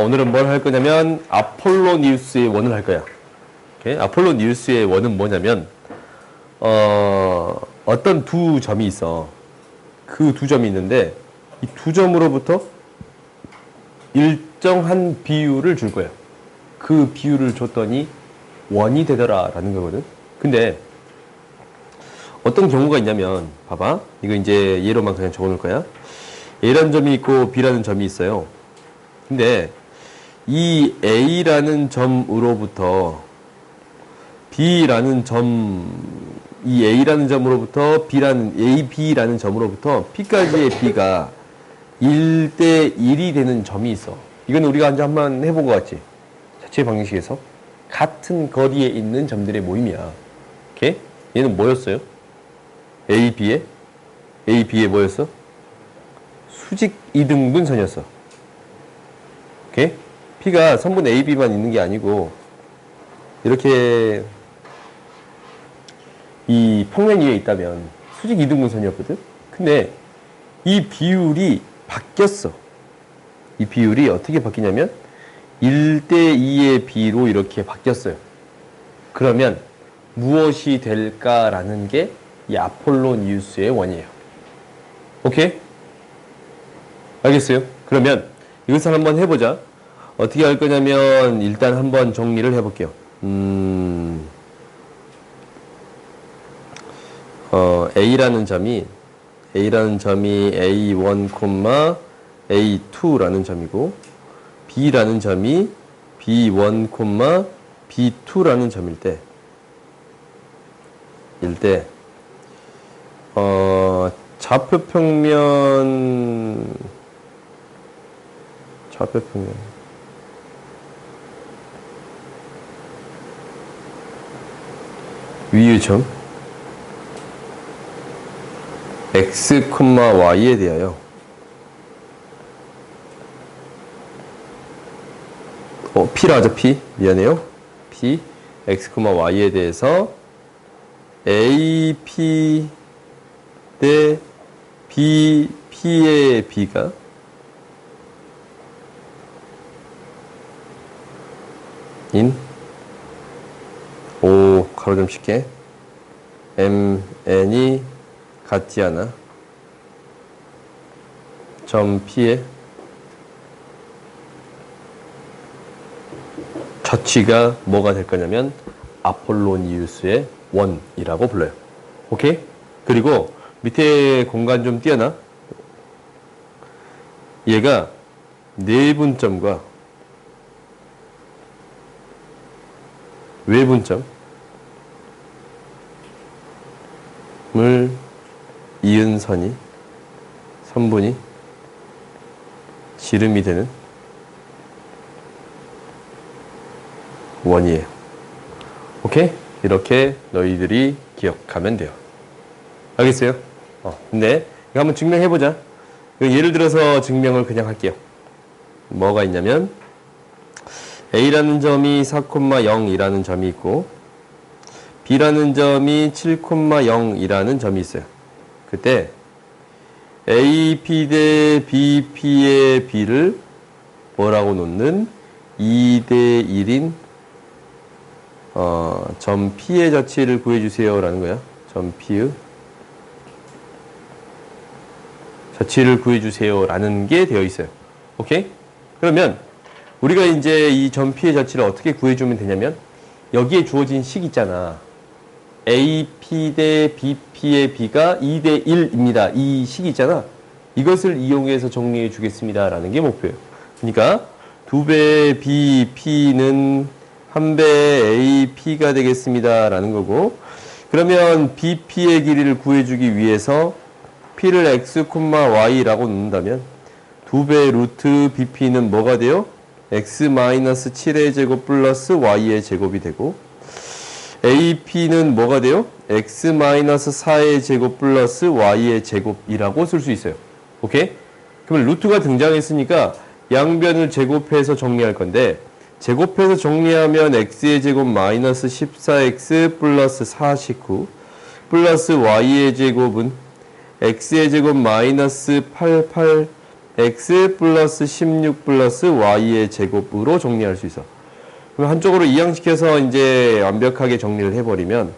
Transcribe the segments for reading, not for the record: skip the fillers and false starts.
오늘은 뭘 할 거냐면 아폴로니우스의 원을 할 거야. 오케이? 아폴로니우스의 원은 뭐냐면 어떤 두 점이 있어. 그 두 점이 있는데 이 두 점으로부터 일정한 비율을 줄 거야. 그 비율을 줬더니 원이 되더라 라는 거거든. 근데 어떤 경우가 있냐면 봐봐. 이거 이제 예로만 그냥 적어 놓을 거야. A라는 점이 있고 B라는 점이 있어요. 근데 이 A라는 점으로부터 B라는 이 A라는 점으로부터 B라는 점으로부터 P까지의 B가 1대 1이 되는 점이 있어. 이건 우리가 이제 한번 해본 것 같지? 자체 방정식에서 같은 거리에 있는 점들의 모임이야. 오케이? 얘는 뭐였어요? AB의 뭐였어? 수직 이등분선이었어. 오케이? P가 선분 AB만 있는 게 아니고 이렇게 이 평면 위에 있다면 수직 이등분선이었거든? 근데 이 비율이 바뀌었어. 이 비율이 어떻게 바뀌냐면 1대2의 B로 이렇게 바뀌었어요. 그러면 무엇이 될까라는 게 이 아폴로니우스의 원이에요. 오케이? 알겠어요? 그러면 이것을 한번 해보자. 어떻게 할 거냐면 일단 한번 정리를 해볼게요. A라는 점이 A1, A2라는 점이고 B라는 점이 B1, B2라는 점일 때 좌표평면 위의 점 x, y에 대하여 p라 하죠. p 미안해요. p x, y에 대해서 AP 대 P의 B가 가로점 쉽게 MN이 같지 않아 점 P의 저치가 뭐가 될 거냐면 아폴로니우스의 원이라고 불러요. 오케이? 그리고 밑에 공간 좀 띄어놔. 얘가 내분점과 외분점을 이은 선분이 지름이 되는 원이에요. 오케이? 이렇게 너희들이 기억하면 돼요. 알겠어요? 근데 이거 한번 증명해보자. 예를 들어서 증명을 그냥 할게요. 뭐가 있냐면 A라는 점이 4,0이라는 점이 있고 B라는 점이 7,0이라는 점이 있어요. 그때 AP 대 BP의 B를 뭐라고 놓는 2대 1인 점 P의 저치를 구해주세요 라는 거야. 점 P의 저치를 구해주세요 라는 게 되어 있어요. 오케이? 그러면 우리가 이제 이 점 P의 저치를 어떻게 구해주면 되냐면 여기에 주어진 식 있잖아. AP 대 BP의 B가 2대 1입니다. 이 식 있잖아. 이것을 이용해서 정리해 주겠습니다 라는 게 목표예요. 그러니까 2배 BP는 1배 AP가 되겠습니다 라는 거고, 그러면 BP의 길이를 구해주기 위해서 P를 x, y라고 놓는다면 2배 루트 BP는 뭐가 돼요? x-7의 제곱 플러스 y의 제곱이 되고, AP는 뭐가 돼요? x-4의 제곱 플러스 y의 제곱이라고 쓸 수 있어요. 오케이? 그러면 루트가 등장했으니까 양변을 제곱해서 정리할 건데, 제곱해서 정리하면 x의 제곱 마이너스 14x 플러스 49 플러스 y의 제곱은 x의 제곱 마이너스 88 x 플러스 16 플러스 y의 제곱으로 정리할 수 있어. 그럼 한쪽으로 이항시켜서 이제 완벽하게 정리를 해버리면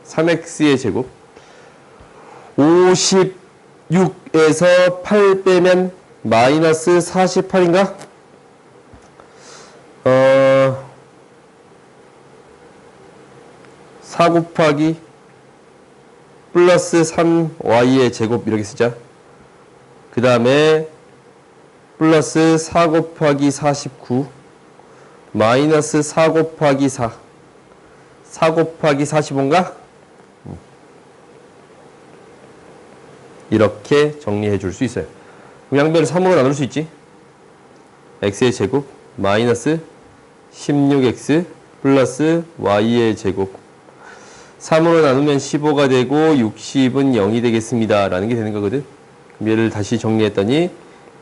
3x의 제곱 56에서 8 빼면 마이너스 48인가? 4 곱하기 플러스 3y의 제곱 이렇게 쓰자. 그 다음에 플러스 4 곱하기 49 마이너스 4 곱하기 4 곱하기 45인가? 이렇게 정리해 줄 수 있어요. 그럼 양변을 3으로 나눌 수 있지? x의 제곱 마이너스 16x 플러스 y의 제곱 3으로 나누면 15가 되고 60은 0이 되겠습니다. 라는 게 되는 거거든. 그럼 얘를 다시 정리했더니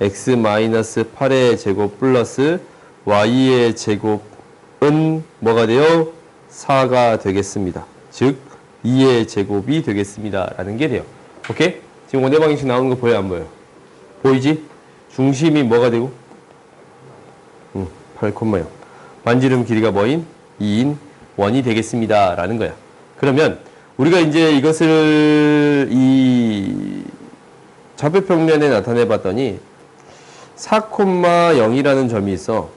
x 마이너스 8의 제곱 플러스 y의 제곱은 뭐가 돼요? 4가 되겠습니다. 즉 2의 제곱이 되겠습니다. 라는 게 돼요. 오케이? 지금 원의 방정식 나오는 거 보여 안 보여? 보이지? 중심이 뭐가 되고? 8,0. 반지름 길이가 뭐인? 2인 원이 되겠습니다. 라는 거야. 그러면 우리가 이제 이것을 이 좌표평면에 나타내 봤더니 4,0이라는 점이 있어.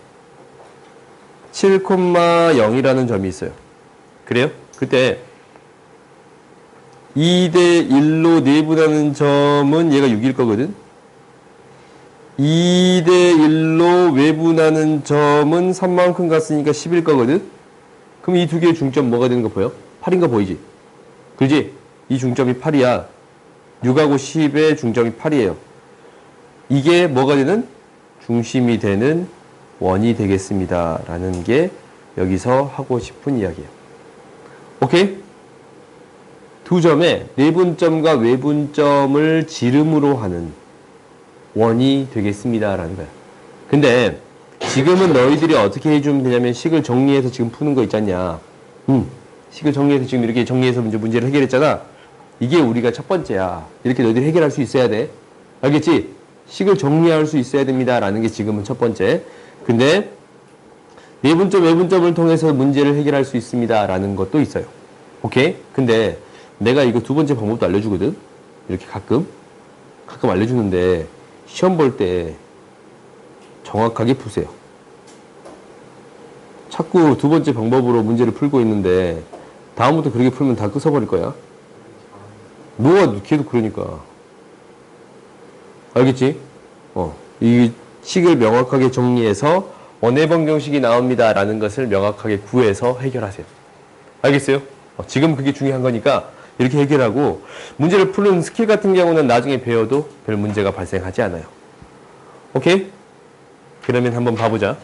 7,0이라는 점이 있어요. 그래요? 그때 2대 1로 내분하는 점은 얘가 6일 거거든. 2대 1로 외분하는 점은 3만큼 갔으니까 10일 거거든. 그럼 이 두 개의 중점 뭐가 되는 거 보여? 8인 거 보이지? 그지? 이 중점이 8이야. 6하고 10의 중점이 8이에요. 이게 뭐가 되는? 중심이 되는 원이 되겠습니다. 라는 게 여기서 하고 싶은 이야기예요. 오케이? 두 점에 내분점과 외분점을 지름으로 하는 원이 되겠습니다. 라는 거야. 근데 지금은 너희들이 어떻게 해주면 되냐면 식을 정리해서 지금 푸는 거 있잖냐. 식을 정리해서 지금 이렇게 정리해서 문제를 해결했잖아. 이게 우리가 첫 번째야. 이렇게 너희들이 해결할 수 있어야 돼. 알겠지? 식을 정리할 수 있어야 됩니다. 라는 게 지금은 첫 번째. 근데 내분점, 외분점을 통해서 문제를 해결할 수 있습니다. 라는 것도 있어요. 오케이? 근데 내가 이거 두 번째 방법도 알려주거든. 이렇게 가끔 알려주는데 시험 볼 때 정확하게 푸세요. 자꾸 두 번째 방법으로 문제를 풀고 있는데 다음부터 그렇게 풀면 다 끄서버릴 거야. 너가 걔도 그러니까. 알겠지? 이 식을 명확하게 정리해서 원의 방정식이 나옵니다. 라는 것을 명확하게 구해서 해결하세요. 알겠어요? 지금 그게 중요한 거니까 이렇게 해결하고 문제를 푸는 스킬 같은 경우는 나중에 배워도 별 문제가 발생하지 않아요. 오케이? 그러면 한번 봐보자.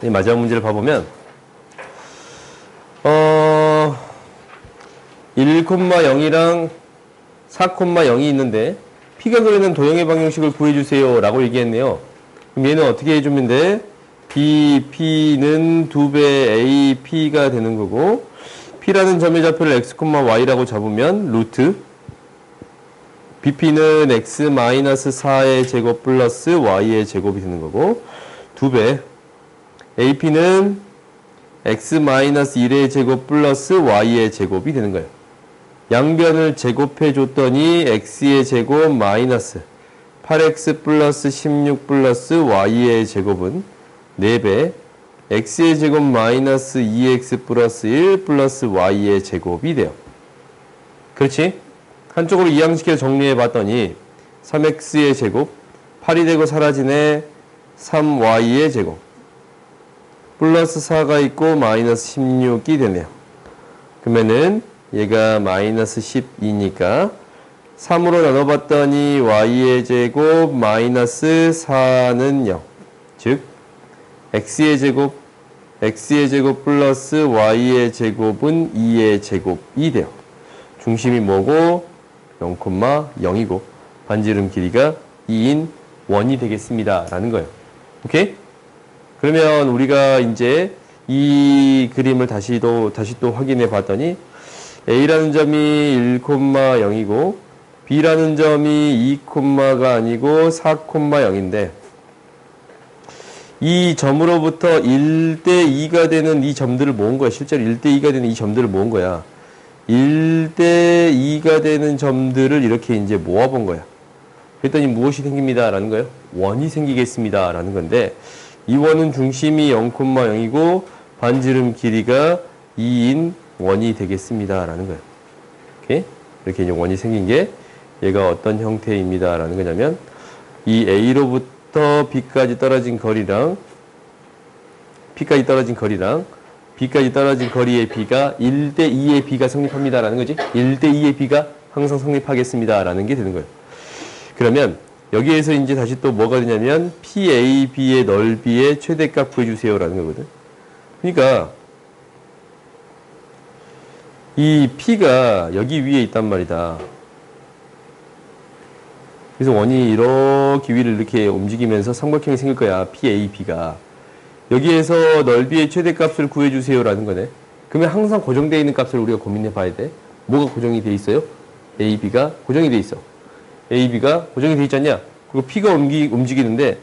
이 마지막 문제를 봐보면 1,0이랑 4,0이 있는데 P가 그리는 도형의 방정식을 구해주세요 라고 얘기했네요. 그럼 얘는 어떻게 해주면 돼? BP는 2배 AP가 되는 거고 P라는 점의 좌표를 x, y라고 잡으면 루트 BP는 x-4의 제곱 플러스 y의 제곱이 되는 거고 2배 AP는 x-1의 제곱 플러스 y의 제곱이 되는 거예요. 양변을 제곱해 줬더니 x의 제곱 마이너스 8x 플러스 16 플러스 y의 제곱은 4배 x의 제곱 마이너스 2x 플러스 1 플러스 y의 제곱이 돼요. 그렇지? 한쪽으로 이항시켜 정리해 봤더니 3x의 제곱 8이 되고 사라지네 3y의 제곱 플러스 4가 있고 마이너스 16이 되네요. 그러면은 얘가 마이너스 12니까 3으로 나눠봤더니 y의 제곱 마이너스 4는 0. 즉 x의 제곱 플러스 y의 제곱은 2의 제곱이 돼요. 중심이 뭐고 0,0이고 반지름 길이가 2인 원이 되겠습니다. 라는 거예요. 오케이? 그러면 우리가 이제 이 그림을 다시 또 확인해 봤더니 A라는 점이 1,0이고 B라는 점이 2콤마가 아니고 4,0인데 이 점으로부터 1대2가 되는 이 점들을 모은 거야. 실제로 1대2가 되는 이 점들을 모은 거야. 1대2가 되는 점들을 이렇게 이제 모아본 거야. 그랬더니 무엇이 생깁니다. 라는 거예요. 원이 생기겠습니다. 라는 건데 이 원은 중심이 0,0이고 반지름 길이가 2인 원이 되겠습니다. 라는 거예요. 오케이? 이렇게 이제 원이 생긴 게 얘가 어떤 형태입니다. 라는 거냐면 이 A로부터 B까지 떨어진 거리랑 B까지 떨어진 거리의 B가 1대2의 B가 성립합니다. 라는 거지. 1대2의 B가 항상 성립하겠습니다. 라는 게 되는 거예요. 그러면 여기에서 이제 다시 또 뭐가 되냐면 PAB의 넓이의 최대값 구해주세요. 라는 거거든. 그러니까 이 P가 여기 위에 있단 말이다. 그래서 원이 이렇게 위를 이렇게 움직이면서 삼각형이 생길 거야. PAB가. 여기에서 넓이의 최대값을 구해주세요. 라는 거네. 그러면 항상 고정되어 있는 값을 우리가 고민해 봐야 돼. 뭐가 고정이 돼 있어요? AB가 고정이 돼 있어. AB가 고정이 돼 있지 않냐? 그리고 P가 움직이는데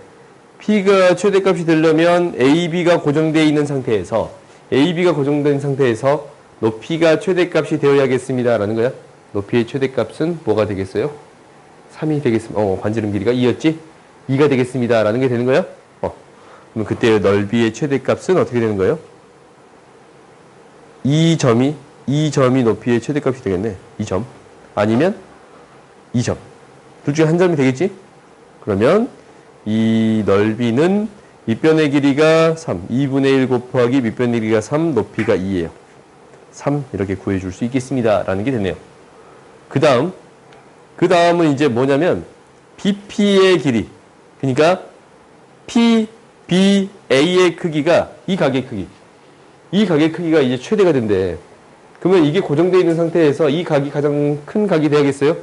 P가 최대값이 되려면 AB가 고정되어 있는 상태에서 AB가 고정된 상태에서 높이가 최대값이 되어야겠습니다. 라는 거야. 높이의 최대값은 뭐가 되겠어요? 3이 되겠습니다. 반지름 길이가 2였지? 2가 되겠습니다. 라는 게 되는 거야. 그럼 그때 넓이의 최대값은 어떻게 되는 거예요? 이 점이 높이의 최대값이 되겠네. 2점. 아니면 2점. 둘 중에 한 점이 되겠지? 그러면 이 넓이는 밑변의 길이가 3, 2분의 1 곱하기 밑변의 길이가 3, 높이가 2예요. 3 이렇게 구해줄 수 있겠습니다. 라는 게 되네요. 그 다음은 이제 뭐냐면 BP의 길이. 그러니까 PBA의 크기가 이 각의 크기가 이제 최대가 된대. 그러면 이게 고정되어 있는 상태에서 이 각이 가장 큰 각이 돼야겠어요?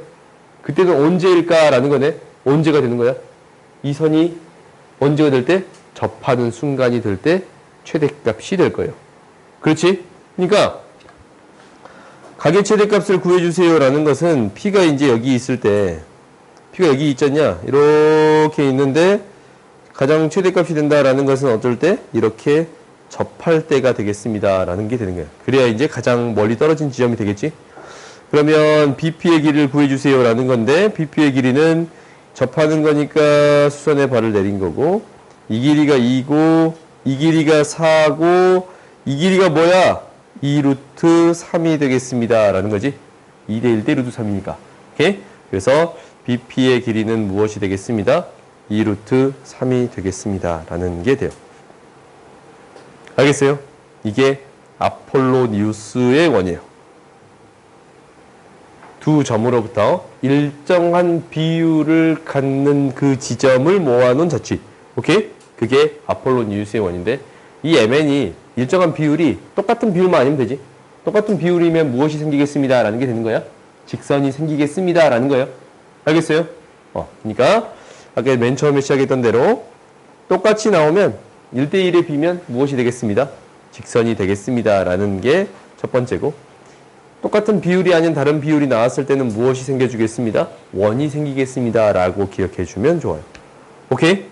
그때는 언제일까라는 거네. 언제가 되는 거야? 이 선이 언제가 될 때? 접하는 순간이 될 때 최대값이 될 거예요. 그렇지? 그러니까 각의 최대값을 구해주세요 라는 것은 P가 이제 여기 있을 때 P가 여기 있잖냐? 이렇게 있는데 가장 최대값이 된다라는 것은 어떨 때? 이렇게 접할 때가 되겠습니다. 라는 게 되는 거예요. 그래야 이제 가장 멀리 떨어진 지점이 되겠지? 그러면 BP의 길이를 구해주세요 라는 건데 BP의 길이는 접하는 거니까 수선에 발을 내린 거고 이 길이가 2고 이 길이가 4고 이 길이가 뭐야? 2 루트 3이 되겠습니다. 라는 거지. 2대 1대 루트 3이니까. 오케이? 그래서 BP의 길이는 무엇이 되겠습니다? 2 루트 3이 되겠습니다. 라는 게 돼요. 알겠어요? 이게 아폴로니우스의 원이에요. 두 점으로부터 일정한 비율을 갖는 그 지점을 모아놓은 자취. 오케이? 그게 아폴로니우스의 원인데 이 MN이 일정한 비율이 똑같은 비율만 아니면 되지. 똑같은 비율이면 무엇이 생기겠습니다. 라는 게 되는 거야. 직선이 생기겠습니다. 라는 거예요. 알겠어요? 그러니까 아까 맨 처음에 시작했던 대로 똑같이 나오면 1대1에 비면 무엇이 되겠습니다. 직선이 되겠습니다. 라는 게 첫 번째고 똑같은 비율이 아닌 다른 비율이 나왔을 때는 무엇이 생겨주겠습니다. 원이 생기겠습니다. 라고 기억해 주면 좋아요. 오케이?